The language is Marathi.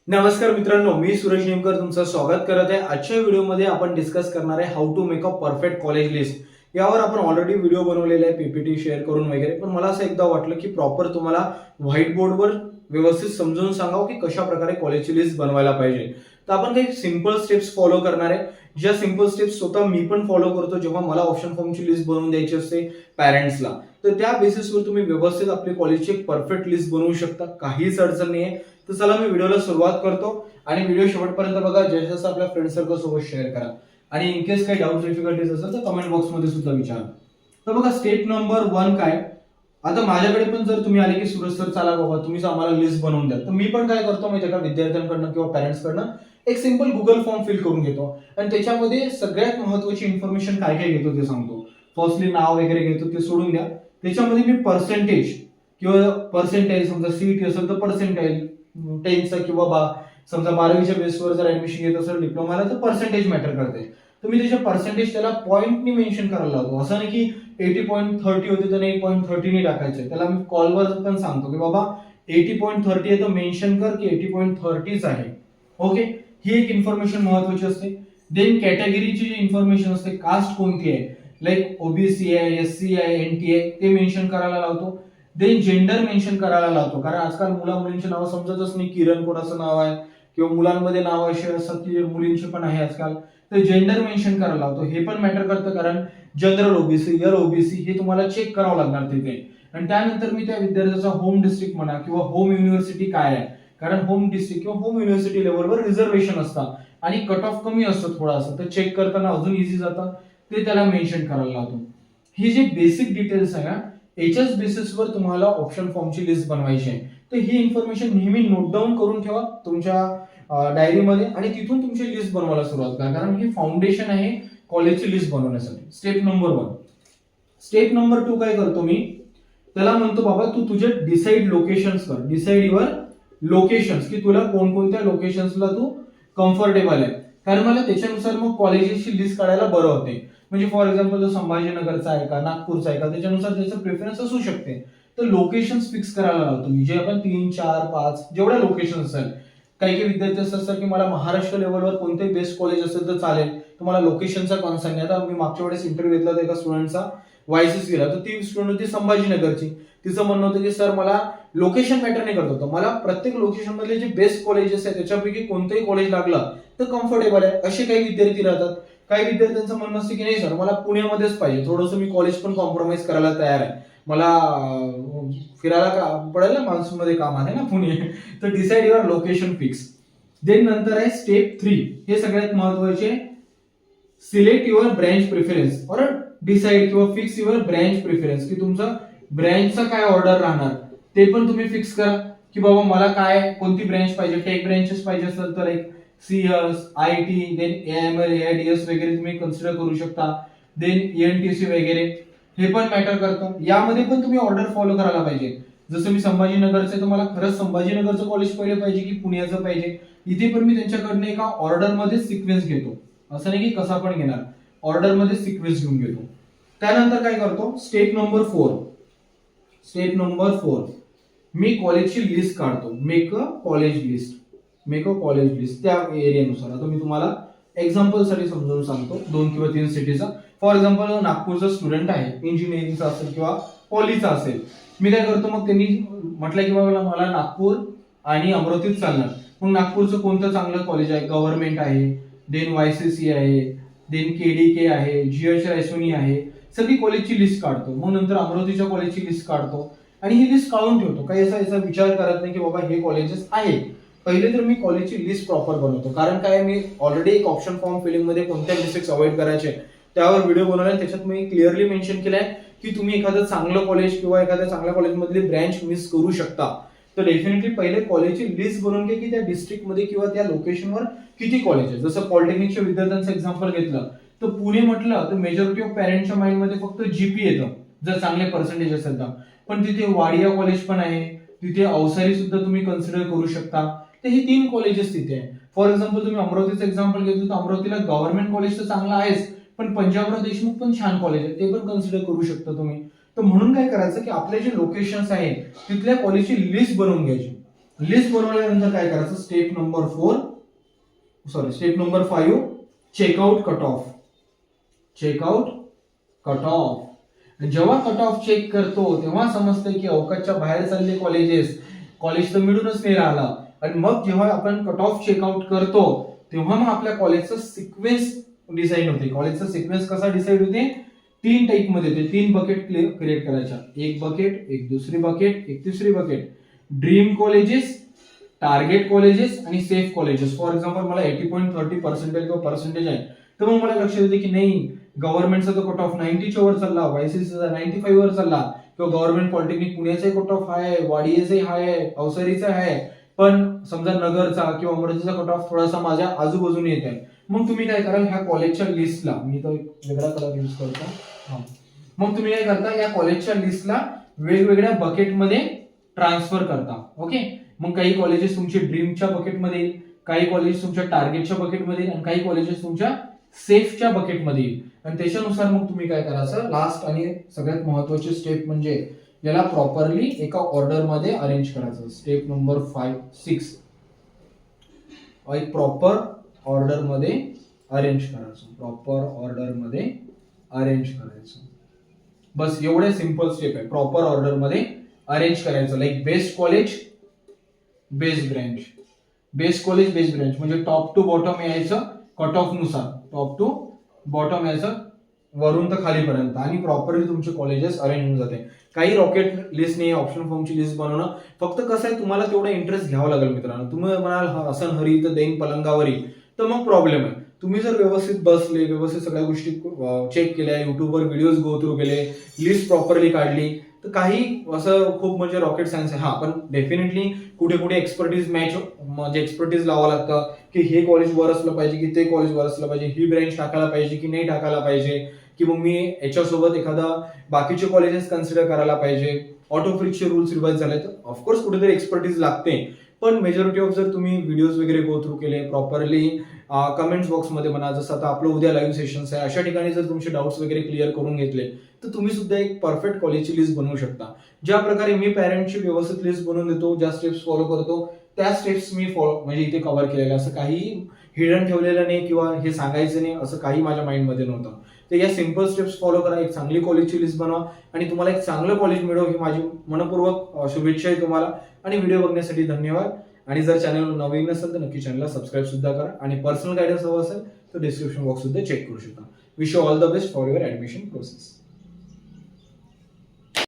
नमस्कार मित्रांनो, मी सुरेश नेमकर तुमचं स्वागत करत आहे. आजच्या व्हिडिओमध्ये आपण डिस्कस करणार आहे how to make a perfect college list. यावर आपण ऑलरेडी व्हिडिओ बनवलेला आहे पीपीटी शेअर करून वगैरे. पण मला असं एकदा वाटलं की प्रॉपर तुम्हाला व्हाईट बोर्डवर व्यवस्थित समजून सांगावं की कशा प्रकारे कॉलेजची लिस्ट बनवायला पाहिजे. तर आपण काही सिंपल स्टेप्स फॉलो करणार आहे, ज्या सिंपल स्टेप्स स्वतः मी पण फॉलो करतो जेव्हा मला ऑप्शन फॉर्मची लिस्ट बनवून द्यायची असते पॅरेंट्सला. तर त्या बेसिसवर तुम्ही व्यवस्थित आपली कॉलेजची एक परफेक्ट लिस्ट बनवू शकता, काहीच अडचण नाहीये. तर चला मी व्हिडिओला सुरुवात करतो आणि व्हिडिओ शेवटपर्यंत बघा, जसं आपल्या फ्रेंड सर्कल सोबत शेअर करा आणि इन केस काही डाऊट डिफिकल्टीज असेल तर कमेंट बॉक्समध्ये सुद्धा विचारा. तर बघा, स्टेप नंबर 1 काय. आता माझ्याकडे पण जर तुम्ही आले की सूरज सर चला बाबा तुम्हीच आम्हाला लिस्ट बनवून द्या, तर मी पण काय करतो माहिती का, विद्यार्थ्यांकडनं किंवा पॅरेंट्सकडनं एक सिंपल गुगल फॉर्म फिल करून घेतो आणि त्याच्यामध्ये सगळ्यात महत्त्वाची इन्फॉर्मेशन काय काय घेतो ते सांगतो. फर्स्टली नाव वगैरे घेतो, ते सोडून द्या. त्याच्यामध्ये मी पर्सेंटेज किंवा पर्सेंटेज, समजा सीईटी असेल तर पर्सेंटेज 10चं किंवा समजा 12वीच्या बेसवर जर ऍडमिशन घेत असेल डिप्लोमाला तर पर्सेंटेज मॅटर करते. तर मी त्याच्या पर्सेंटेज त्याला पॉईंटनी मेन्शन करायला लावतो. असं नाही की 80.30 होते तर 8.30 टाकायचे. त्याला मी कॉलवर पण सांगतो की बाबा 80.30 आहे तर मेन्शन कर की 80.30च आहे. ओके, ही एक इन्फॉर्मेशन महत्वाची असते. देन कॅटेगरीची जी इन्फॉर्मेशन असते, कास्ट कोणती आहे, लाईक ओबीसी आहे, एससी आहे, एनटी आहे, ते मेन्शन करायला लावतो. देन जेंडर मेन्शन करायला लावतो, कारण आजकाल मुला मुलींची नावं समजतच नाही. किरण कोणाचं नाव आहे किंवा मुलांमध्ये नाव असे असतात की मुलींची पण आहे आजकाल, तर जेंडर मेन्शन करायला लावतो. हे पण मॅटर करतं, कारण जनरल ओबीसी, यर ओबीसी हे तुम्हाला चेक करावं लागणार तिथे. आणि त्यानंतर मी त्या विद्यार्थ्याचा होम डिस्ट्रिक्ट म्हणा किंवा होम युनिव्हर्सिटी काय आहे, कारण होम डिस्ट्रिक्ट किंवा होम युनिव्हर्सिटी लेवलवर रिझर्वेशन असतात आणि कट ऑफ कमी असतो थोडासा, तर चेक करताना अजून इझी जातं, ते त्याला मेन्शन करायला लावतो. ही जी बेसिक डिटेल्स आहे ना, याच्याच बेसिसवर तुम्हाला ऑप्शन फॉर्मची लिस्ट बनवायची आहे. तर ही इन्फॉर्मेशन नेहमी नोट डाऊन करून ठेवा तुमच्या डायरीमध्ये आणि तिथून तुमची लिस्ट बनवायला सुरुवात करा, कारण ही फाउंडेशन आहे कॉलेजची लिस्ट बनवण्यासाठी. Step number 1. स्टेप नंबर 2 काय करतो मी, त्याला म्हणतो बाबा तू तुझे डिसाइड लोकेशन्स कर, डिसाइड युअर लोकेशन्स, की तुला कोणकोणत्या लोकेशन्सला तू कम्फर्टेबल आहे, कारण मला त्याच्यानुसार मग कॉलेजेसची लिस्ट काढायला बरं होते. म्हणजे फॉर एक्झाम्पल जो संभाजीनगरचा आहे का, नागपूरचा आहे का, त्याच्यानुसार त्याचं प्रेफरन्स असू शकते. तर लोकेशन फिक्स करायला लावतो मी, जे आपण 3, 4, 5 जेवढ्या लोकेशन असेल. काही काही विद्यार्थी असतात की मला महाराष्ट्र लेवलवर कोणतेही बेस्ट कॉलेज असेल तर चालेल, तुम्हाला लोकेशनचा कॉन्सर्न नाही. आता मी मागच्या वेळेस इंटरव्ह्यू घेतला होता एका स्टुडंटचा, वायसीस गेला, तर ती स्टुडंट होती संभाजीनगरची. तिचं म्हणणं होतं की सर मला लोकेशन मॅटर नाही करत होतं, मला प्रत्येक लोकेशन मधले जे बेस्ट कॉलेजेस आहेत त्याच्यापैकी कोणतंही कॉलेज लागलं तर कम्फर्टेबल आहे. असे काही विद्यार्थी राहतात. काही विद्यार्थ्यांचं म्हणणं असतं की नाही सर मला पुण्यामध्येच पाहिजे, थोडंसं मी कॉलेज पण कॉम्प्रोमाइज करायला तयार आहे, मला फिरायला पडेल ना, मान्सून मध्ये काम आहे ना पुणे. तर decide your location fix. Then नंतर आहे स्टेप 3, हे सगळ्यात महत्वाचे, सिलेक्ट युअर ब्रँच प्रेफरन्स और डिसाइड किंवा फिक्स युअर ब्रँच प्रेफरन्स, की तुमचा ब्रँचचा काय ऑर्डर राहणार ते पण तुम्ही फिक्स करा, की बाबा मला काय कोणती ब्रँच पाहिजे. टेक ब्रँचेस पाहिजे असेल तर एक CS, IT, then AML, AIDS वगैरे तुम्ही कन्सिडर करू शकता. देन एनटीसी वगैरे हे पण मॅटर करतं. यामध्ये पण तुम्ही ऑर्डर फॉलो करायला पाहिजे. जसं मी संभाजीनगरचे, तर मला खरंच संभाजीनगरचं कॉलेज पहिले पाहिजे की पुण्याचं पाहिजे, इथे पण मी त्यांच्याकडनं एका ऑर्डरमध्ये सिक्वेन्स घेतो. असं नाही की कसा पण घेणार, ऑर्डरमध्ये सिक्वेन्स घेऊन घेतो. त्यानंतर काय करतो, स्टेप नंबर 4. स्टेप नंबर 4, मी कॉलेजची लिस्ट काढतो. Make a college list, make a college list त्या एरियानुसार. आता मी तुम्हाला एक्झाम्पल साठी समजावून सांगतो 2 किंवा 3 सिटीचा. फॉर एक्झाम्पल नागपूरचा स्टुडंट आहे, इंजिनिअरिंगचा असेल किंवा पॉलीचा असेल. मी काय करतो, मग त्यांनी म्हटलं की बाबा मला नागपूर आणि अमरावतीत चालणार. मग नागपूरचं कोणतं चांगलं कॉलेज आहे, गव्हर्नमेंट आहे, देन वायसीसी आहे, देन केडीके आहे, जीएचआयसोनी आहे, सगळी कॉलेजची लिस्ट काढतो. मग नंतर अमरावतीच्या कॉलेजची लिस्ट काढतो आणि ही लिस्ट काढून ठेवतो. काही याचा विचार करत नाही की बाबा हे कॉलेजेस आहेत. पहिले तर मी कॉलेजची लिस्ट प्रॉपर बनवतो, कारण काय मी ऑलरेडी एक ऑप्शन फॉर्म फिलिंग मध्ये कोणत्या मिस्टेक्स अवॉइड करायचे त्यावर व्हिडिओ बनवलाय. त्याच्यात मी क्लिअरली मेन्शन केलंय की तुम्ही एखादं चांगलं कॉलेज किंवा एखाद्या चांगल्या कॉलेजमधली ब्रँच मिस करू शकता. तर डेफिनेटली पहिले कॉलेजची लिस्ट बनवून घ्या की त्या डिस्ट्रिक्टमध्ये किंवा त्या लोकेशनवर किती कॉलेज आहे. जसं पॉलिटेक्निकच्या विद्यार्थ्यांचं एक्झाम्पल घेतलं तर पुणे म्हटलं तर मेजॉरिटी ऑफ पॅरेंटच्या माइंडमध्ये फक्त जीपी येतं जर चांगले पर्सेंटेज असेल तर. पण तिथे वाडिया कॉलेज पण आहे, तिथे अवसारी सुद्धा तुम्ही कन्सिडर करू शकता. तर ही 3 कॉलेजेस तिथे आहे. फॉर एक्झाम्पल तुम्ही अमरावतीचं एक्झाम्पल घेतलं तर अमरावतीला गव्हर्नमेंट कॉलेज तर चांगलं आहेच, पण पंजाबराव देशमुख पण छान कॉलेज आहे, ते पण कन्सिडर करू शकता तुम्ही. तर म्हणून काय करायचं की आपले जे लोकेशन्स आहेत तिथल्या कॉलेजची लिस्ट बनवून घ्यायची लिस्ट बनवल्यानंतर काय करायचं, step number 5, check out cut off. जेव्हा कट ऑफ चेक करतो तेव्हा समजतं की अवकाशच्या बाहेर चालले कॉलेज तर मिळूनच नाही राहिला. आणि मग जेव्हा आपण कट ऑफ चेकआउट करतो तेव्हा मग आपल्या कॉलेजचं सिक्वेन्स डिसाईड होते. कॉलेजचा सिक्वेन्स कसा डिसाईड होते, 3 टाईप मध्ये होते. 3 बकेट क्रिएट करायच्या, एक बकेट, एक दुसरी बकेट, एक तिसरी bucket. Dream colleges, target colleges आणि सेफ कॉलेजेस. फॉर एक्झाम्पल मला 80.30% किंवा पर्सेंटेज आहे, तर मग मला लक्षात येते की नाही गव्हर्नमेंटचा तो कट ऑफ 90च्या वर चालला, वायसीसीचा 95 वर चालला, किंवा गव्हर्नमेंट पॉलिटेक्निक पुण्याचा कट ऑफ हाय आहे, वाडीएचा हाय आहे, अवसरीचा आहे, पण समजा नगरचा किंवा अमरावतीचा कट ऑफ थोडासा माझ्या आजूबाजूने येत आहे. मग तुम्ही काय कराल, ह्या कॉलेजच्या लिस्टला, मी तो वेगळा कलर यूज करतो, मग तुम्ही काय करता, या कॉलेजच्या लिस्टला वेगवेगळ्या बकेटमध्ये ट्रान्सफर करता. ओके, मग काही कॉलेजेस तुमचे ड्रीमच्या बकेटमध्ये येईल, काही कॉलेजेस तुमच्या टार्गेटच्या बकेटमध्ये येईल, आणि काही कॉलेजेस तुमच्या सेफच्या बकेटमध्ये येईल. आणि त्याच्यानुसार मग तुम्ही काय करायचं, लास्ट आणि सगळ्यात महत्वाची स्टेप म्हणजे याला प्रॉपरली एका ऑर्डर मध्ये अरेंज करायचं. स्टेप नंबर 6 एक प्रॉपर ऑर्डर मध्ये अरेंज करायचं. बस एवढे सिंपल स्टेप आहे. प्रॉपर ऑर्डर मध्ये अरेंज करायचं. Like best college, best branch म्हणजे टॉप टू बॉटम यायचं कट ऑफ नुसार, टॉप टू बॉटम यायचं वरून तर खालीपर्यंत, आणि प्रॉपरली तुमचे कॉलेजेस अरेंज होऊन जाते. काही रॉकेट लिस्ट नाही, ऑप्शन फॉर्मची लिस्ट बनवणं. फक्त कसं आहे, तुम्हाला तेवढा इंटरेस्ट घ्यावा लागेल मित्रांनो. तुम्ही म्हणाल हसन हरी तर देईन पलंगावरी, तर मग प्रॉब्लेम आहे. तुम्ही जर व्यवस्थित बसले, व्यवस्थित सगळ्या गोष्टी चेक केल्या, युट्यूबवर व्हिडिओज गो थ्रू केले, लिस्ट प्रॉपरली काढली, तर काही असं खूप म्हणजे रॉकेट सायन्स आहे. हा, पण डेफिनेटली कुठे कुठे एक्सपर्टीज लावावं लागतं की हे कॉलेज वर असलं पाहिजे की ते कॉलेज वर असलं पाहिजे, ही ब्रँच टाकायला पाहिजे की नाही टाकायला पाहिजे, की मग मी याच्यासोबत एखादा बाकीचे कॉलेजेस कन्सिडर करायला पाहिजे. ऑटो फ्रिक्सचे रूल्स रिवाइज झाले, तर ऑफकोर्स कुठेतरी एक्सपर्टीज लागते. पण मेजॉरिटी ऑफ जर तुम्ही व्हिडिओज वगैरे गो थ्रू केले प्रॉपरली, कमेंट्स बॉक्समध्ये म्हणा, जसं आता आपलं उद्या लाईव्ह सेशन्स आहे, अशा ठिकाणी जर तुमचे डाऊट्स वगैरे क्लिअर करून घेतले, तर तुम्ही सुद्धा एक परफेक्ट कॉलेजची लिस्ट बनवू शकता. ज्या प्रकारे मी पॅरेंटची व्यवस्थित लिस्ट बनवून देतो, ज्या स्टेप्स फॉलो करतो, त्या स्टेप्स मी म्हणजे इथे कव्हर केलेल्या. असं काही हिडन ठेवलेलं नाही किंवा हे सांगायचं नाही असं काही माझ्या माइंडमध्ये नव्हतं. तर या सिंपल स्टेप्स फॉलो करा, एक चांगली कॉलेजची लिस्ट बनवा आणि तुम्हाला एक चांगलं कॉलेज मिळो, ही माझी मनपूर्वक शुभेच्छा आहे तुम्हाला. आणि व्हिडिओ बघण्यासाठी धन्यवाद. आणि जर चॅनल नवीन असेल तर नक्की चॅनलला सबस्क्राईब सुद्धा करा, आणि पर्सनल गायडन्स हवं असेल तर डिस्क्रिप्शन बॉक्स सुद्धा चेक करू शकता. Wish you all the best for your admission process.